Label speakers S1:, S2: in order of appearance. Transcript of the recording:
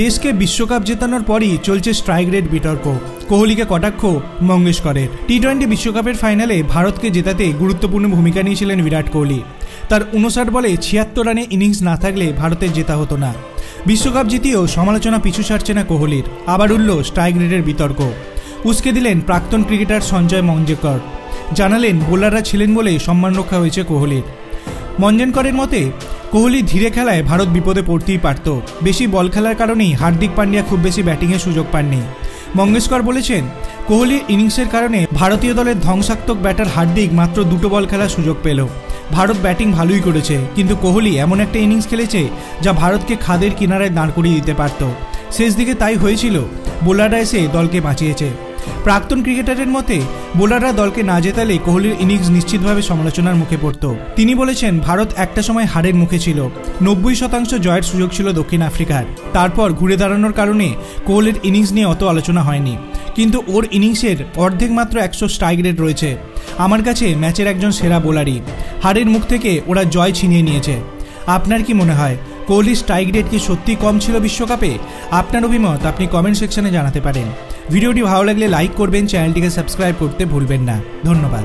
S1: দেশকে বিশ্বকাপ জেতানোর পরই চলছে স্ট্রাইক রেট বিতর্ক। কোহলিকে কটাক্ষ মঙ্গেশকরের। টি-20 বিশ্বকাপের ফাইনালে ভারতকে জেতাতে গুরুত্বপূর্ণ ভূমিকা নিয়েছিলেন বিরাট কোহলি। তার 59 বলে 76 রানে ইনিংস না থাকলে ভারতের জেতা হতো না। বিশ্বকাপ জিতিয়েও সমালোচনা পিছু ছাড়ছে না কোহলির। আবার উঠল স্ট্রাইক রেটের বিতর্ক। উস্কে দিলেন প্রাক্তন ক্রিকেটার সঞ্জয় মঞ্জরেকর। জানালেন বোলাররা ছিলেন বলে সম্মান রক্ষা হয়েছে কোহলির। মঞ্জরেকরের মতে কোহলি ধীরে খেলায় ভারত বিপদে পড়তেই পারত। বেশি বল খেলার কারণেই হার্দিক পান্ডিয়া খুব বেশি ব্যাটিংয়ের সুযোগ পাননি। মঙ্গেশকর বলেছেন, কোহলির ইনিংসের কারণে ভারতীয় দলের ধ্বংসাত্মক ব্যাটার হার্দিক মাত্র 2 বল খেলার সুযোগ পেল। ভারত ব্যাটিং ভালোই করেছে, কিন্তু কোহলি এমন একটা ইনিংস খেলেছে যা ভারতকে খাদের কিনারায় দাঁড় করিয়ে দিতে পারত। শেষ দিকে তাই হয়েছিল। বোলাররা এসে দলকে বাঁচিয়েছে। প্রাক্তন ক্রিকেটারের মতে বোলাররা দলকে না জেতালে কোহলির ইনিংস নিশ্চিতভাবে সমালোচনার মুখে পড়ত। তিনি বলেছেন, ভারত একটা সময় হারের মুখে ছিল। 90% জয়ের সুযোগ ছিল দক্ষিণ আফ্রিকার। তারপর ঘুরে দাঁড়ানোর কারণে কোহলির ইনিংস নিয়ে অত আলোচনা হয়নি। কিন্তু ওর ইনিংসের অর্ধেক মাত্র 100 স্ট্রাইক রেট রয়েছে। আমার কাছে ম্যাচের একজন সেরা বোলারই। হারের মুখ থেকে ওরা জয় ছিনিয়ে নিয়েছে। আপনার কি মনে হয়, কোহলির স্ট্রাইক রেট কি সত্যি কম ছিল বিশ্বকাপে? আপনার অভিমত আপনি কমেন্ট সেকশনে জানাতে পারেন। ভিডিওটি ভালো লাগলে লাইক করবেন, চ্যানেলটিকে সাবস্ক্রাইব করতে ভুলবেন না। ধন্যবাদ।